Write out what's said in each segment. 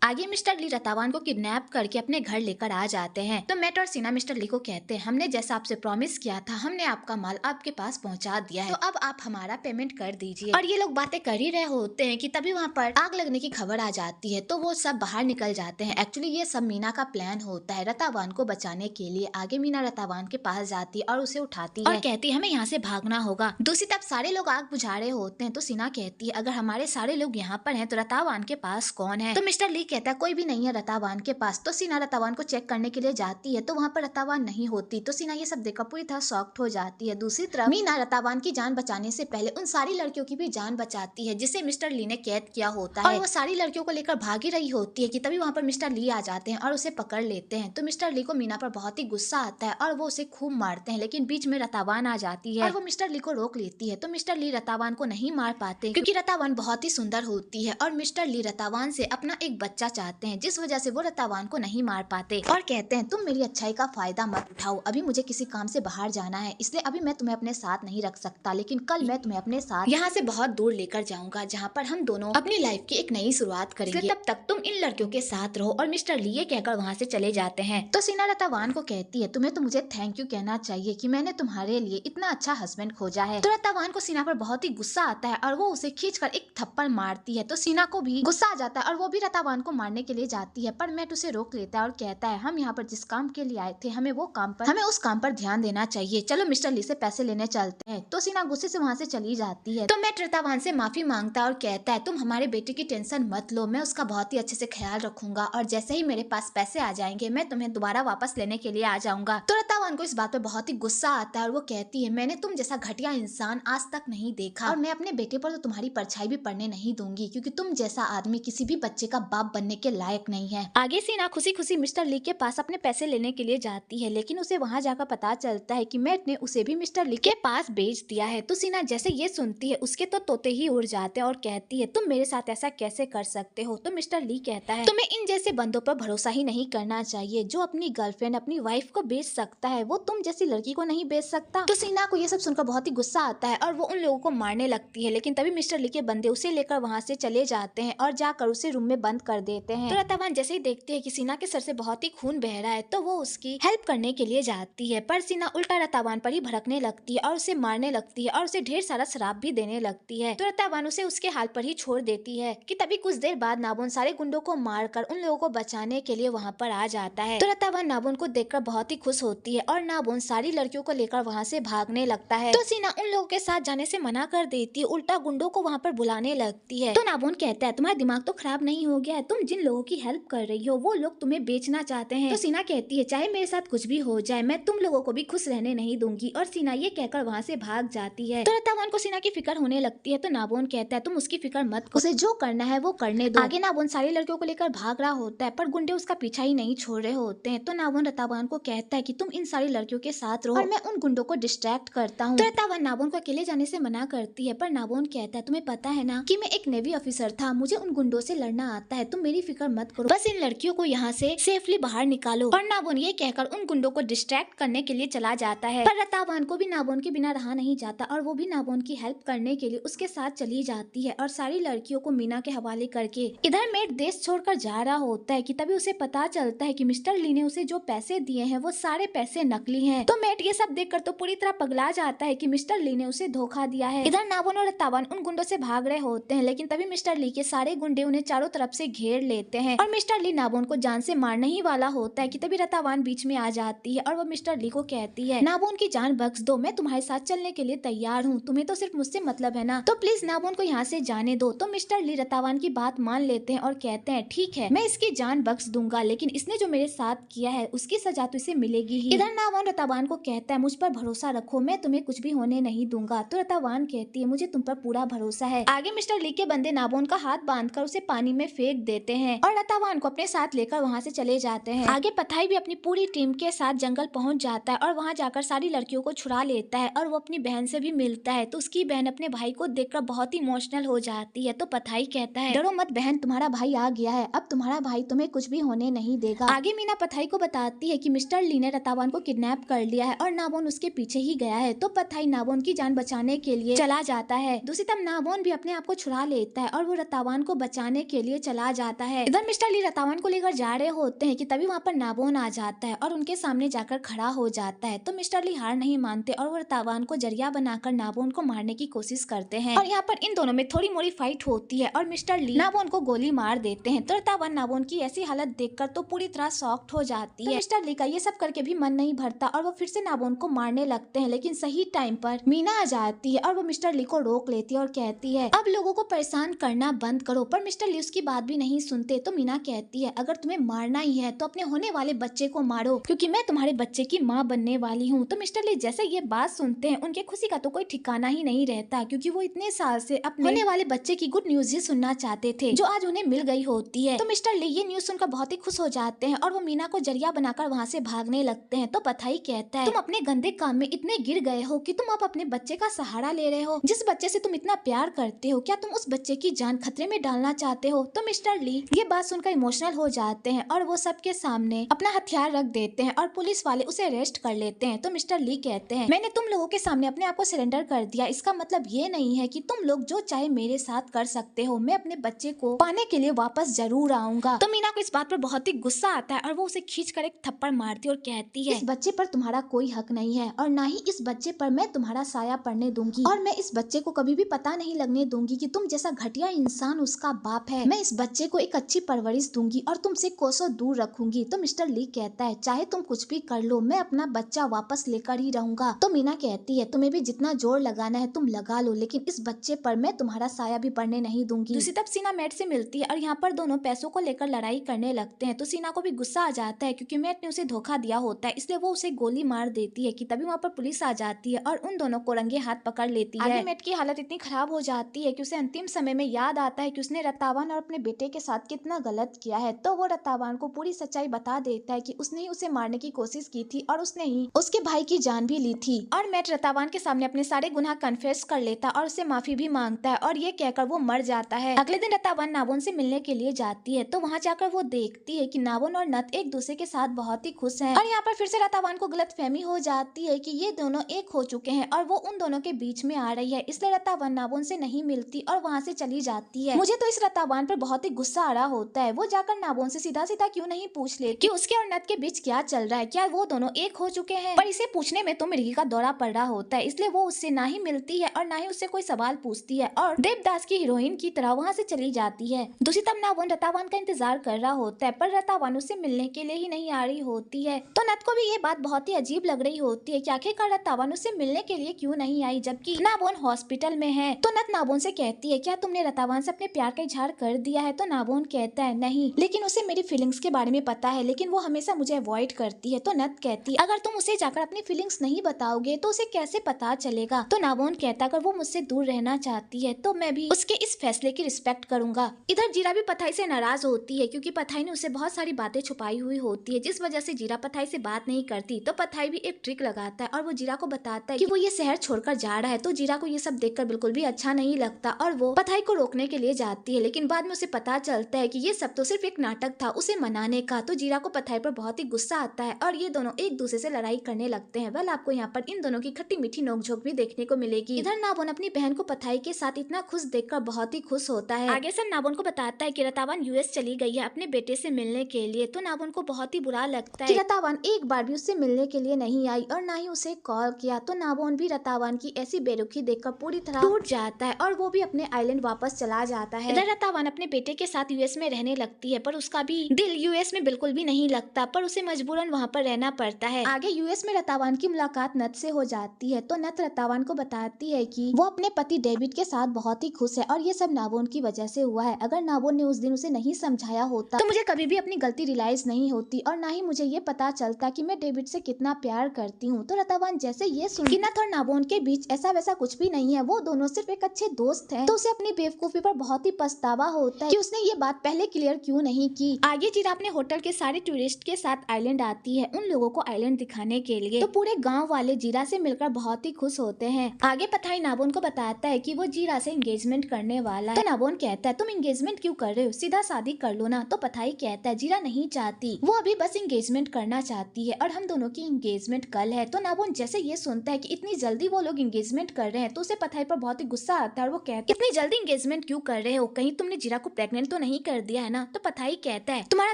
आगे मिस्टर ली रतावान को किडनैप करके अपने घर लेकर आ जाते हैं। तो मैट और सीना मिस्टर ली को कहते हैं, हमने जैसा आपसे प्रॉमिस किया था, हमने आपका माल आपके पास पहुंचा दिया है, तो अब आप हमारा पेमेंट कर दीजिए। और ये लोग बातें कर ही रहे होते हैं कि तभी वहाँ पर आग लगने की खबर आ जाती है। तो वो सब बाहर निकल जाते हैं। एक्चुअली ये सब मीना का प्लान होता है रतावान को बचाने के लिए। आगे मीना रतावान के पास जाती है और उसे उठाती है और कहती है, हमें यहाँ से भागना होगा। दूसरी तरफ सारे लोग आग बुझा रहे होते हैं। तो सीना कहती है, अगर हमारे सारे लोग यहाँ पर हैं तो रतावान के पास कौन है? तो मिस्टर ली कहता है, कोई भी नहीं है रतावान के पास। तो सीना रतावान को चेक करने के लिए जाती है, तो वहाँ पर रतावान नहीं होती। तो सीना ये सब देखकर पूरी तरह शॉक्ड हो जाती है। दूसरी तरफ मीना रतावान की जान बचाने से पहले उन सारी लड़कियों की भी जान बचाती है जिसे मिस्टर ली ने कैद किया होता है। और वो सारी लड़कियों को लेकर भागी रही होती है कि तभी वहाँ पर मिस्टर ली आ जाते हैं और उसे पकड़ लेते हैं। तो मिस्टर ली को मीना पर बहुत ही गुस्सा आता है और वो उसे खूब मारते हैं, लेकिन बीच में रतावान आ जाती है और वो मिस्टर ली को रोक लेती है। तो मिस्टर ली रतावान को नहीं मार पाते क्योंकि रतावान बहुत ही सुंदर होती है और मिस्टर ली रतावान से अपना एक बच्चा चाहते हैं, जिस वजह से वो रतावान को नहीं मार पाते और कहते हैं, तुम मेरी अच्छाई का फायदा मत उठाओ, अभी मुझे किसी काम से बाहर जाना है, इसलिए अभी मैं तुम्हें अपने साथ नहीं रख सकता, लेकिन कल मैं तुम्हें अपने साथ यहाँ से बहुत दूर लेकर जाऊंगा, जहाँ पर हम दोनों अपनी लाइफ की एक नई शुरुआत करेंगे। तब तक तुम इन लड़कियों के साथ रहो। और मिस्टर ली ये कहकर वहाँ से चले जाते हैं। तो सीना रतावान को कहती है, तुम्हें तो मुझे थैंक यू कहना चाहिए कि मैंने तुम्हारे लिए इतना अच्छा हस्बैंड खोजा है। तो रतावान को सीना पर बहुत ही गुस्सा आता है और वो उसे खींचकर एक थप्पड़ मारती है। तो सीना को भी गुस्सा आ जाता है और वो भी रतावान को मारने के लिए जाती है, पर मैट उसे रोक लेता है और कहता है, हम यहाँ पर जिस काम के लिए आए थे, हमें उस काम पर ध्यान देना चाहिए, चलो मिस्टर ली से पैसे लेने चलते हैं। तो सीना गुस्से से वहाँ से चली जाती है। तो मैट रतावान से माफी मांगता है और कहता है, तुम हमारे बेटे की टेंशन मत लो, मैं उसका बहुत ही अच्छे से ख्याल रखूंगा और जैसे ही मेरे पास पैसे आ जाएंगे मैं तुम्हें दोबारा वापस लेने के लिए आ जाऊंगा। तो रतावान को इस बात पे बहुत ही गुस्सा आता है और वो कहती है, मैंने तुम जैसा घटिया इंसान आज तक नहीं देखा और मैं अपने बेटे पर तो तुम्हारी परछाई भी पड़ने नहीं दूंगी, क्योंकि तुम जैसा आदमी किसी भी बच्चे का बाप बनने के लायक नहीं है। आगे सीना खुशी खुशी मिस्टर ली के पास अपने पैसे लेने के लिए जाती है, लेकिन उसे वहां जाकर पता चलता है कि मैट ने उसे भी मिस्टर ली के पास बेच दिया है। तो सीना जैसे ये सुनती है उसके तो तोते ही उड़ जाते हैं और कहती है, तुम मेरे साथ ऐसा कैसे कर सकते हो? तो मिस्टर ली कहता है, तुम्हें इन जैसे बंदों पर भरोसा ही नहीं करना चाहिए, जो अपनी गर्लफ्रेंड अपनी वाइफ को बेच सकता है वो तुम जैसी लड़की को नहीं बेच सकता। तो सीना को ये सब सुनकर बहुत ही गुस्सा आता है और वो उन लोगों को मारने लगती है, लेकिन तभी मिस्टर ली के बंदे उसे लेकर वहाँ से चले जाते हैं और जाकर उसे रूम में बंद कर देते हैं। तो रतावान जैसे ही देखती है कि सीना के सर से बहुत ही खून बह रहा है, तो वो उसकी हेल्प करने के लिए जाती है, पर सीना उल्टा रतावान पर ही भड़कने लगती है और उसे मारने लगती है और उसे ढेर सारा शराब भी देने लगती है। तो रतावान उसे उसके हाल पर ही छोड़ देती है कि तभी कुछ देर बाद नाबोन सारे गुंडों को मारकर उन लोगों को बचाने के लिए वहाँ पर आ जाता है। तो रतावान नाबोन को देखकर बहुत ही खुश होती है और नाबोन सारी लड़कियों को लेकर वहाँ से भागने लगता है। तो सीना उन लोगों के साथ जाने से मना कर देती है, उल्टा गुंडों को वहाँ पर बुलाने लगती है। तो नाबोन कहता है, तुम्हारा दिमाग तो खराब नहीं हो गया है, तुम जिन लोगों की हेल्प कर रही हो वो लोग तुम्हें बेचना चाहते हैं। तो सीना कहती है, चाहे मेरे साथ कुछ भी हो जाए मैं तुम लोगों को भी खुश रहने नहीं दूंगी। और सीना ये कहकर वहाँ से भाग जाती है। तो रतावान को सीना की फिक्र होने लगती है। तो नाबोन कहता है, तुम उसकी फिक्र मत करो, उसे जो करना है वो करने दो। आगे नाबोन सारी लड़कियों को लेकर भाग रहा होता है, पर गुंडे उसका पीछा ही नहीं छोड़ रहे होते हैं। तो नाबोन रतावान को कहता है कि तुम इन सारी लड़कियों के साथ रहो और मैं उन गुंडों को डिस्ट्रैक्ट करता हूँ। तो रतावान नाबोन को अकेले जाने से मना करती है, पर नाबोन कहता है, तुम्हें पता है ना कि मैं एक नेवी ऑफिसर था, मुझे उन गुंडों से लड़ना आता है, तुम मेरी फिक्र मत करो, बस इन लड़कियों को यहाँ से सेफली बाहर निकालो। और नाबोन ये कहकर उन गुंडों को डिस्ट्रैक्ट करने के लिए चला जाता है, पर रतावान को भी नाबोन के बिना रहा नहीं जाता और वो भी नाबोन की हेल्प करने के लिए उसके साथ चली जाती है और सारी लड़कियों को मीना के हवाले करके इधर मेट देश छोड़कर जा रहा होता है कि तभी उसे पता चलता है कि मिस्टर ली ने उसे जो पैसे दिए हैं वो सारे पैसे नकली हैं। तो मेट ये सब देखकर तो पूरी तरह पगला जाता है कि मिस्टर ली ने उसे धोखा दिया है। इधर नाबोन और रतावान उन गुंडों से भाग रहे होते हैं, लेकिन तभी मिस्टर ली के सारे गुंडे उन्हें चारों तरफ से घेर लेते हैं और मिस्टर ली नाबोन को जान से मारने ही वाला होता है कि तभी रतावान बीच में आ जाती है और वो मिस्टर ली को कहती है, नाबोन की जान बख्श दो, मैं तुम्हारे साथ चलने के लिए तैयार हूँ, तुम्हें तो सिर्फ मुझसे मतलब है ना, तो प्लीज नाबोन को यहाँ से जाने दो। तो मिस्टर ली रतावान की बात मान लेते हैं और कहते हैं, ठीक है मैं इसकी जान बख्श दूंगा, लेकिन इसने जो मेरे साथ किया है उसकी सजा तो इसे मिलेगी ही। इधर नाबोन रतावान को कहता है, मुझ पर भरोसा रखो, मैं तुम्हें कुछ भी होने नहीं दूंगा। तो रतावान कहती है, मुझे तुम पर पूरा भरोसा है। आगे मिस्टर ली के बंदे नाबोन का हाथ बांधकर उसे पानी में फेंक देते हैं और रतावान को अपने साथ लेकर वहाँ से चले जाते हैं। आगे पथाई भी अपनी पूरी टीम के साथ जंगल पहुँच जाता है और वहाँ जाकर सारी लड़कियों को छुड़ा लेता है और वो अपनी बहन से भी मिलता है। तो उसकी बहन अपने भाई को देखकर बहुत ही इमोशनल हो जाती है। तो पथाई कहता है, डरो मत बहन, तुम्हारा भाई आ गया है, अब तुम्हारा भाई तुम्हें कुछ भी होने नहीं देगा। आगे मीना पथाई को बताती है कि मिस्टर ली ने रतावान को किडनैप कर लिया है और नाबोन उसके पीछे ही गया है। तो पथाई नाबोन की जान बचाने के लिए चला जाता है। दूसरी तरफ नाबोन भी अपने आप को छुड़ा लेता है और वो रतावान को बचाने के लिए चला जाता जाता है। इधर मिस्टर ली रतावन को लेकर जा रहे होते हैं कि तभी वहाँ पर नाबोन आ जाता है और उनके सामने जाकर खड़ा हो जाता है। तो मिस्टर ली हार नहीं मानते और वो रतावन को जरिया बनाकर नाबोन को मारने की कोशिश करते हैं और यहाँ पर इन दोनों में थोड़ी मोड़ी फाइट होती है और मिस्टर ली नाबोन को गोली मार देते हैं। तो रतावन नाबोन की ऐसी हालत देखकर तो पूरी तरह शॉक्ड हो जाती है। मिस्टर ली का ये सब करके भी मन नहीं भरता और वो फिर से नाबोन को मारने लगते हैं, लेकिन सही टाइम पर मीना आ जाती है और वो मिस्टर ली को रोक लेती है और कहती है अब लोगों को परेशान करना बंद करो। पर मिस्टर ली उसकी बात भी नहीं सुनते। तो मीना कहती है अगर तुम्हें मारना ही है तो अपने होने वाले बच्चे को मारो, क्योंकि मैं तुम्हारे बच्चे की माँ बनने वाली हूँ। तो मिस्टर ली जैसे ये बात सुनते हैं उनके खुशी का तो कोई ठिकाना ही नहीं रहता, क्योंकि वो इतने साल से अपने होने वाले बच्चे की गुड न्यूज ही सुनना चाहते थे जो आज उन्हें मिल गई होती है। तो मिस्टर ली ये न्यूज सुनकर बहुत ही खुश हो जाते हैं और वो मीना को जरिया बनाकर वहाँ से भागने लगते हैं। तो पथाई कहता है तुम अपने गंदे काम में इतने गिर गए हो कि तुम अब अपने बच्चे का सहारा ले रहे हो। जिस बच्चे से तुम इतना प्यार करते हो, क्या तुम उस बच्चे की जान खतरे में डालना चाहते हो? तो मिस्टर ली ये बात सुनकर इमोशनल हो जाते हैं और वो सबके सामने अपना हथियार रख देते हैं और पुलिस वाले उसे अरेस्ट कर लेते हैं। तो मिस्टर ली कहते हैं मैंने तुम लोगों के सामने अपने आप को सरेंडर कर दिया, इसका मतलब ये नहीं है कि तुम लोग जो चाहे मेरे साथ कर सकते हो। मैं अपने बच्चे को पाने के लिए वापस जरूर आऊंगा। तो मीना को इस बात पर बहुत ही गुस्सा आता है और वो उसे खींचकर एक थप्पड़ मारती है और कहती है इस बच्चे पर तुम्हारा कोई हक नहीं है और ना ही इस बच्चे पर मैं तुम्हारा साया पड़ने दूंगी और मैं इस बच्चे को कभी भी पता नहीं लगने दूंगी कि तुम जैसा घटिया इंसान उसका बाप है। मैं इस बच्चे को एक अच्छी परवरिश दूंगी और तुमसे कोसों दूर रखूंगी। तो मिस्टर ली कहता है चाहे तुम कुछ भी कर लो, मैं अपना बच्चा वापस लेकर ही रहूंगा। तो मीना कहती है तुम्हें भी जितना जोर लगाना है तुम लगा लो, लेकिन इस बच्चे पर मैं तुम्हारा साया भी पड़ने नहीं दूंगी। दूसरी तरफ सीना मैट से मिलती है और यहाँ पर दोनों पैसों को लेकर लड़ाई करने लगते हैं। तो सीना को भी गुस्सा आ जाता है क्योंकि मैट ने उसे धोखा दिया होता है, इसलिए वो उसे गोली मार देती है कि तभी वहाँ पर पुलिस आ जाती है और उन दोनों को रंगे हाथ पकड़ लेती है। आगे मैट की हालत इतनी खराब हो जाती है कि उसे अंतिम समय में याद आता है कि उसने रतावान और अपने बेटे के साथ कितना गलत किया है। तो वो रतावान को पूरी सच्चाई बता देता है कि उसने ही उसे मारने की कोशिश की थी और उसने ही उसके भाई की जान भी ली थी। और मैट रतावान के सामने अपने सारे गुनाह कन्फेस कर लेता और उससे माफी भी मांगता है और ये कहकर वो मर जाता है। अगले दिन रतावान नाबोन से मिलने के लिए जाती है। तो वहाँ जाकर वो देखती है कि नाबोन और नत एक दूसरे के साथ बहुत ही खुश हैं और यहाँ पर फिर से रतावान को गलतफहमी हो जाती है कि ये दोनों एक हो चुके हैं और वो उन दोनों के बीच में आ रही है, इसलिए रतावान नाबोन से नहीं मिलती और वहाँ से चली जाती है। मुझे तो इस रतावान पर बहुत ही गुस्सा आ रहा होता है। वो जाकर नाबोन से सीधा सीधा क्यों नहीं पूछ ले कि उसके और नत के बीच क्या चल रहा है, क्या वो दोनों एक हो चुके हैं। पर इसे पूछने में तो मिर्गी का दौरा पड़ रहा होता है, इसलिए वो उससे ना ही मिलती है और ना ही उससे कोई सवाल पूछती है और देवदास की हीरोइन की तरह वहाँ से चली जाती है। दूसरी तरफ नाबोन रतावान का इंतजार कर रहा होता है, पर रतावान उससे मिलने के लिए ही नहीं आ रही होती है। तो नत को भी ये बात बहुत ही अजीब लग रही होती है कि आखिरकार रतावान उससे मिलने के लिए क्यों नहीं आई जबकि नाबोन हॉस्पिटल में है। तो नत नाबोन से कहती है क्या तुमने रतावान से अपने प्यार का इजहार कर दिया है? तो नाबोन कहता है नहीं, लेकिन उसे मेरी फीलिंग्स के बारे में पता है, लेकिन वो हमेशा मुझे अवॉइड करती है। तो नत कहती है अगर तुम उसे जाकर अपनी फीलिंग्स नहीं बताओगे तो उसे कैसे पता चलेगा? तो नाबोन कहता अगर वो मुझसे दूर रहना चाहती है तो मैं भी उसके इस फैसले की रिस्पेक्ट करूंगा। इधर जीरा भी पथाई से नाराज होती है क्योंकि पथाई ने उसे बहुत सारी बातें छुपाई हुई होती है, जिस वजह से जीरा पथाई से बात नहीं करती। तो पथाई भी एक ट्रिक लगाता है और वो जीरा को बताता है कि वो ये शहर छोड़कर जा रहा है। तो जीरा को ये सब देखकर बिल्कुल भी अच्छा नहीं लगता और वो पथाई को रोकने के लिए जाती है, लेकिन बाद में उसे पता चलता है कि ये सब तो सिर्फ एक नाटक था उसे मनाने का। तो जीरा को पथाई पर बहुत ही गुस्सा आता है और ये दोनों एक दूसरे से लड़ाई करने लगते हैं। वेल आपको यहाँ पर इन दोनों की खट्टी मीठी नोकझोंक भी देखने को मिलेगी। इधर नाबोन अपनी बहन को पथाई के साथ इतना खुश देखकर बहुत ही खुश होता है। आगे से नाबोन को बताता है कि रतावान यूएस चली गई है अपने बेटे से मिलने के लिए। तो नाबोन को बहुत ही बुरा लगता है कि रतावान एक बार भी उससे मिलने के लिए नहीं आई और ना ही उसे कॉल किया। तो नाबोन भी रतावान की ऐसी बेरुखी देखकर पूरी तरह टूट जाता है और वो भी अपने आइलैंड वापस चला जाता है। इधर रतावान अपने बेटे के साथ यूएस में रहने लगती है, पर उसका भी दिल यूएस में बिल्कुल भी नहीं लगता, पर उसे मजबूरन वहाँ पर रहना पड़ता है। आगे यूएस में रतावान की मुलाकात नत से हो जाती है। तो नत रतावान को बताती है कि वो अपने पति डेविड के साथ बहुत ही खुश है और ये सब नाबोन की वजह से हुआ है। अगर नाबोन ने उस दिन उसे नहीं समझाया होता तो मुझे कभी भी अपनी गलती रियलाइज नहीं होती और ना ही मुझे ये पता चलता कि मैं डेविड से कितना प्यार करती हूँ। तो रतावान जैसे ये सुन कि नत और नाबोन के बीच ऐसा वैसा कुछ भी नहीं है, वो दोनों सिर्फ एक अच्छे दोस्त हैं, तो उसे अपनी बेवकूफी पर बहुत ही पछतावा होता है कि उसने ये बात पहले क्लियर क्यों नहीं की। आगे जीरा अपने होटल के सारे टूरिस्ट के साथ आइलैंड आती है उन लोगों को आइलैंड दिखाने के लिए। तो पूरे गाँव वाले जीरा से मिलकर बहुत ही खुश होते हैं। आगे पथाई नाबोन को बताता है कि वो जीरा से एंगेजमेंट करने वाला है। तो नाबोन कहता है तुम एंगेजमेंट क्यों कर रहे हो, सीधा शादी कर लो ना। तो पथाई कहता है जीरा नहीं चाहती, वो अभी बस एंगेजमेंट करना चाहती है और हम दोनों की एंगेजमेंट कल है। तो नाबोन जैसे ये सुनता है कि इतनी जल्दी वो लोग एंगेजमेंट कर रहे हैं तो उसे पथाई पर बहुत ही गुस्सा आता है और वो कहता है इतनी जल्दी एंगेजमेंट क्यों कर रहे हो, कहीं तुमने जीरा को प्रेग्नेंट तो नहीं कर दिया है ना। तो पथाई कहता है तुम्हारा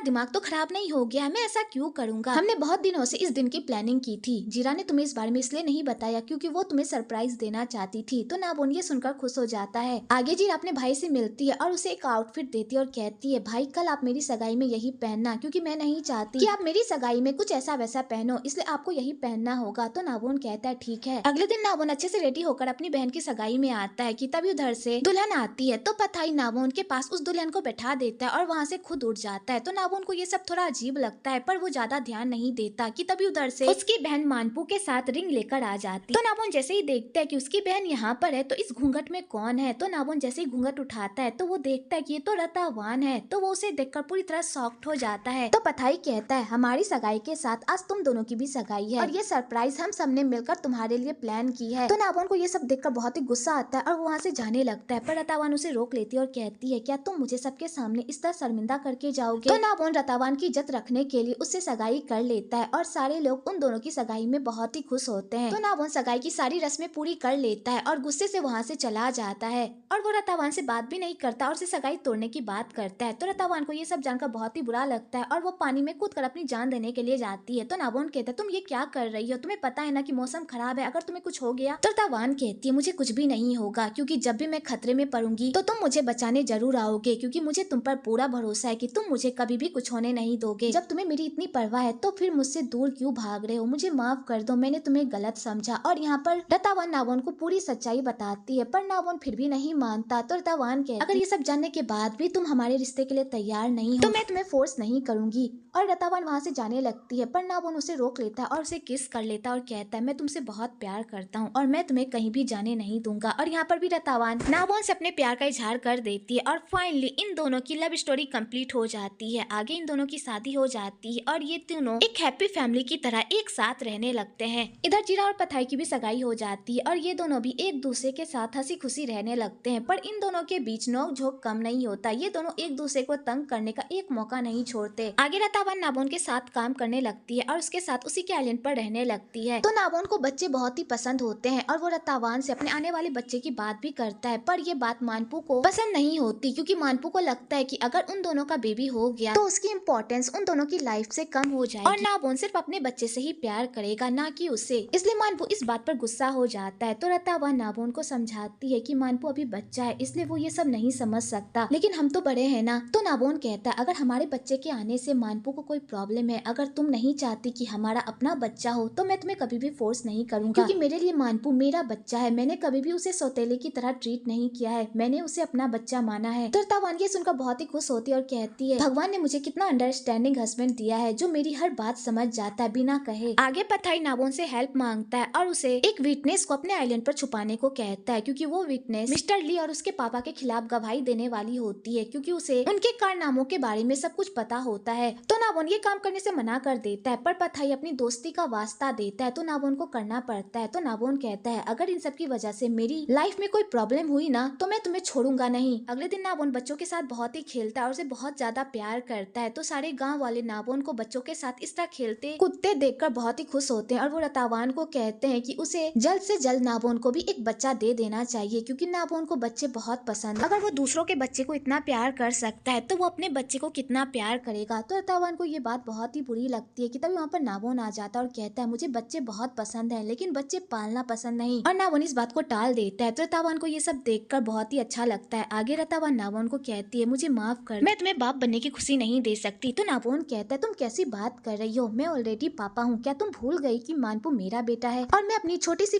दिमाग तो खराब नहीं हो गया है, मैं ऐसा क्यों करूंगा, हमने बहुत दिनों से इस दिन की प्लानिंग की थी। जीरा ने तुम्हें इस बारे में इसलिए नहीं बताया क्योंकि वो तुम्हें सरप्राइज देना चाहती थी। तो नाबोन ये सुनकर खुश हो जाता है। आगे जीरा अपने भाई से मिलती है और उसे एक आउटफिट देती है और कहती है भाई कल आप मेरी सगाई में यही पहनना, क्योंकि मैं नहीं चाहती कि आप मेरी सगाई में कुछ ऐसा वैसा पहनो, इसलिए आपको यही पहनना होगा। तो नाबोन कहता है ठीक है। अगले दिन नाबोन अच्छे से रेडी होकर अपनी बहन की सगाई में आता है कि तभी उधर से दुल्हन आती है। तो पथाई नाबोन के पास उस दुल्हन को बैठा देता है और वहाँ से खुद उठ जाता है। तो नाबोन को ये सब थोड़ा अजीब लगता है पर वो ज्यादा ध्यान नहीं देता कि तभी उधर से उसकी बहन मानपू के साथ रिंग लेकर आ जाती। तो नाबोन जैसे ही देखता है कि उसकी बहन यहाँ पर है तो इस घूंघट में कौन है। तो नाबोन जैसे ही घूंघट उठाता है तो वो देखता है कि ये तो रतावान है। तो वो उसे देखकर पूरी तरह शॉक्ड हो जाता है। तो पथाई कहता है हमारी सगाई के साथ आज तुम दोनों की भी सगाई है और ये सरप्राइज हम सबने मिलकर तुम्हारे लिए प्लान की है। तो नाबोन को ये सब देखकर बहुत ही गुस्सा आता है और वो वहाँ से जाने लगता है, पर रतावान उसे रोक लेती है और कहती है क्या तुम मुझे सबके सामने इस तरह शर्मिंदा करके जाओगे। तो नाबोन रतावान की इज्जत रखने के लिए उससे सगाई कर लेता है और सारे लोग उन दोनों की सगाई में बहुत ही खुश होते हैं। तो नाबोन सगाई की सारी रस्में पूरी कर लेता है और गुस्से से वहाँ से चला जाता है और वो रतावान से बात भी नहीं करता और उसे सगाई तोड़ने की बात करता है। तो रतावान को ये सब जानकर बहुत ही बुरा लगता है और वो पानी में कूद कर अपनी जान देने के लिए जाती है। तो नाबोन कहता है तुम ये क्या कर रही हो, तुम्हें पता है ना कि मौसम खराब है, अगर तुम्हें कुछ हो गया। तो रतावान कहती है मुझे कुछ भी नहीं होगा, क्योंकि जब भी मैं खतरे में पड़ूंगी तो तुम मुझे बचाने जरूर आओगे, क्योंकि मुझे तुम पर पूरा भरोसा है कि तुम मुझे कभी भी कुछ होने नहीं दोगे। जब तुम्हें मेरी इतनी परवाह है तो फिर मुझसे दूर क्यों भाग रहे हो, मुझे माफ कर दो, मैंने तुम्हें गलत समझा। और यहाँ पर रतावान नाबोन को पूरी सच्चाई बताती है पर नाबोन फिर भी नहीं मानता। तो रतावान कहता अगर ये सब जानने के बाद भी तुम हमारे रिश्ते के लिए तैयार नहीं हो तो मैं तुम्हें फोर्स नहीं करूंगी। और रतावान वहाँ से जाने लगती है पर नाबोन उसे रोक लेता है और उसे किस कर लेता है और कहता है मैं तुमसे बहुत प्यार करता हूँ और मैं तुम्हें कहीं भी जाने नहीं दूंगा। और यहाँ पर भी रतावान नाबोन से अपने प्यार का इजहार कर देती है और फाइनली इन दोनों की लव स्टोरी कंप्लीट हो जाती है। आगे इन दोनों की शादी हो जाती है और ये तीनों एक हैप्पी फैमिली की तरह एक साथ रहने लगते हैं। इधर जीरा और पथाई की भी सगाई हो जाती है और ये दोनों भी एक दूसरे के साथ हंसी खुशी रहने लगते हैं। पर इन दोनों के बीच नोक झोंक कम नहीं होता, ये दोनों एक दूसरे को तंग करने का एक मौका नहीं छोड़ते। आगे रतावान नाबोन के साथ काम करने लगती है और उसके साथ उसी के आइलैंड पर रहने लगती है। तो नाबोन को बच्चे बहुत ही पसंद होते हैं और वो रतावान से अपने आने वाले बच्चे की बात भी करता है, पर ये बात मानपू को पसंद नहीं होती, क्योंकि मानपू को लगता है कि अगर उन दोनों का बेबी हो गया तो उसकी इम्पोर्टेंस उन दोनों की लाइफ से कम हो जाएगी और नाबोन सिर्फ अपने बच्चे से ही प्यार करेगा, ना कि उसे। इसलिए मानपू इस बात पर गुस्सा हो जाता है। तो रतावान नाबोन को समझाती है कि मानपू अभी बच्चा है इसलिए वो ये सब नहीं समझ सकता, लेकिन हम तो बड़े हैं ना। तो नाबोन कहता है अगर हमारे बच्चे के आने से मानपू को कोई प्रॉब्लम है, अगर तुम नहीं चाहती कि हमारा अपना बच्चा हो तो मैं तुम्हें कभी भी फोर्स नहीं करूंगा, क्योंकि मेरे लिए मानपू मेरा बच्चा है, मैंने कभी भी उसे सौतेले की तरह ट्रीट नहीं किया है, मैंने उसे अपना बच्चा माना है। तो रतावान ये सुनकर बहुत ही खुश होती है और कहती है भगवान ने मुझे कितना अंडरस्टैंडिंग हस्बैंड दिया है जो मेरी हर बात समझ जाता है बिना कहे। आगे पथाई नाबोन से हेल्प मांगता है और उसे एक विटनेस को अपने आइलैंड पर छुपाने को कहता है, क्योंकि वो विटनेस मिस्टर ली और उसके पापा के खिलाफ गवाही देने वाली होती है, क्योंकि उसे उनके कारनामों के बारे में सब कुछ पता होता है। तो नाबोन ये काम करने से मना कर देता है, पर पथाई अपनी दोस्ती का वास्ता देता है तो नाबोन को करना पड़ता है। तो नाबोन कहता है अगर इन सब की वजह से मेरी लाइफ में कोई प्रॉब्लम हुई ना तो मैं तुम्हें छोड़ूंगा नहीं। अगले दिन नाबोन बच्चों के साथ बहुत ही खेलता है और उसे बहुत ज्यादा प्यार करता है। तो सारे गाँव वाले नाबोन को बच्चों के साथ इस तरह खेलते कूदते देखकर बहुत ही खुश होते हैं और वो रतावान को कहते हैं कि उसे जल्द से जल्द नाबोन को भी एक बच्चा दे देना चाहिए, क्योंकि नाबोन को बच्चे बहुत पसंद। अगर वो दूसरों के बच्चे को इतना प्यार कर सकता है तो वो अपने बच्चे को कितना प्यार करेगा। तो रतावान को ये बात बहुत ही बुरी लगती है कि तभी वहाँ पर नाबोन आ जाता है और कहता है मुझे बच्चे बहुत पसंद है लेकिन बच्चे पालना पसंद नहीं, और नाबोन इस बात को टाल देता है। तो रतावान को ये सब देखकर बहुत ही अच्छा लगता है। आगे रतावान नाबोन को कहती है मुझे माफ कर, मैं तुम्हें बाप बनने की खुशी नहीं दे सकती। तो नाबोन कहता है तुम कैसी बात कर रही हो, मैं ऑलरेडी पापा हूँ, क्या तुम भूल गई कि मानपू मेरा बेटा है और मैं अपनी छोटी सी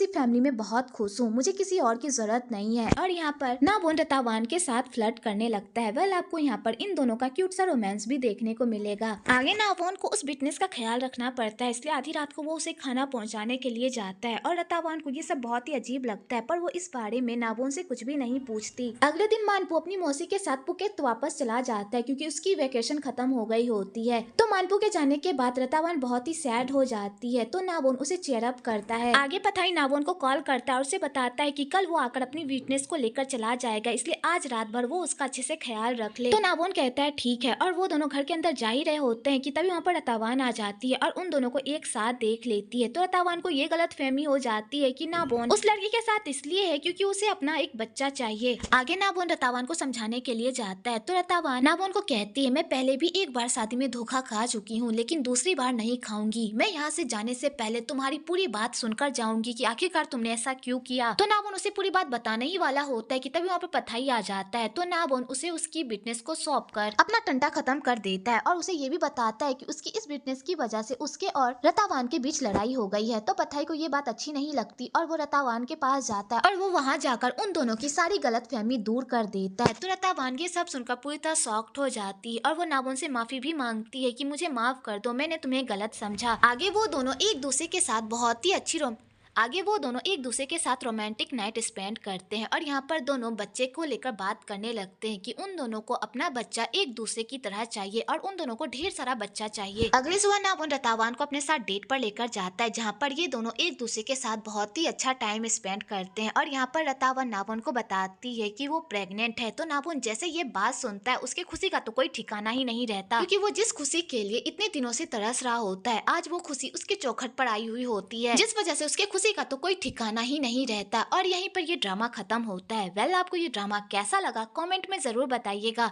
फैमिली में बहुत खुश हूँ, मुझे किसी और की जरूरत नहीं है। और यहाँ पर नाबोन रतावान के साथ फ्लर्ट करने लगता है। वेल आपको यहाँ पर इन दोनों का क्यूट सा रोमांस भी देखने को मिलेगा। आगे नाबोन को उस बिटनेस का ख्याल रखना पड़ता है, इसलिए आधी रात को वो उसे खाना पहुँचाने के लिए जाता है और रतावान को ये सब बहुत ही अजीब लगता है, पर वो इस बारे में नाबोन से कुछ भी नहीं पूछती। अगले दिन मानपू अपनी मौसी के साथ पुकेत वापस चला जाता है, क्योंकि उसकी वेकेशन खत्म हो गई होती है। तो मानपू के जाने के बाद रतावान बहुत ही सैड हो जाती है। तो नाबोन उसे चेयर अप करता है आगे पथाई नावोन को कॉल करता है और उसे बताता है कि कल वो आकर अपनी वीकनेस को लेकर चला जाएगा, इसलिए आज रात भर वो उसका अच्छे से ख्याल रख ले। तो नावोन कहता है ठीक है, और वो दोनों घर के अंदर जा ही रहे होते हैं कि तभी वहाँ पर रतावान आ जाती है और उन दोनों को एक साथ देख लेती है। तो रतावान को ये गलतफहमी हो जाती है कि नावोन उस लड़की के साथ इसलिए है क्योंकि उसे अपना एक बच्चा चाहिए। आगे नावोन रतावान को समझाने के लिए जाता है, तो रतावान नावोन को कहती है मैं पहले भी एक बार शादी में धोखा खा चुकी हूँ, लेकिन दूसरी बार नहीं खाऊंगी। मैं यहाँ से जाने से पहले तुम्हारी पूरी बात सुनकर जाऊंगी कि आखिरकार तुमने ऐसा क्यों किया। तो नावोन उसे पूरी बात बताने ही वाला होता है कि तभी वहाँ पर पथाई आ जाता है। तो नावोन उसे उसकी बिटनेस को सौंप कर अपना टंटा खत्म कर देता है और उसे ये भी बताता है कि उसकी इस बिटनेस की वजह से उसके और रतावान के बीच लड़ाई हो गई है। तो पथाई को ये बात अच्छी नहीं लगती और वो रतावान के पास जाता है और वो वहाँ जाकर उन दोनों की सारी गलतफहमी दूर कर देता है। तो रतावान ये सब सुनकर पूरी तरह शॉक्ड हो जाती है और वो नावोन से माफी भी मांगती है कि मुझे माफ कर दो, मैंने तुम्हें गलत समझा। आगे वो दोनों एक दूसरे के साथ बहुत ही रोमांटिक नाइट स्पेंड करते हैं और यहाँ पर दोनों बच्चे को लेकर बात करने लगते हैं कि उन दोनों को अपना बच्चा एक दूसरे की तरह चाहिए और उन दोनों को ढेर सारा बच्चा चाहिए। अगले सुबह नावोन रतावान को अपने साथ डेट पर लेकर जाता है, जहाँ पर ये दोनों एक दूसरे के साथ बहुत ही अच्छा टाइम स्पेंड करते हैं और यहाँ पर रतावान नावोन को बताती है कि वो प्रेग्नेंट है। तो नावोन जैसे ये बात सुनता है उसके खुशी का तो कोई ठिकाना ही नहीं रहता, क्योंकि वो जिस खुशी के लिए इतने दिनों से तरस रहा होता है, आज वो खुशी उसके चौखट पर आई हुई होती है, जिस वजह से उसके खुशी का तो कोई ठिकाना ही नहीं रहता। और यहीं पर ये ड्रामा खत्म होता है। वेल, आपको ये ड्रामा कैसा लगा कमेंट में जरूर बताइएगा।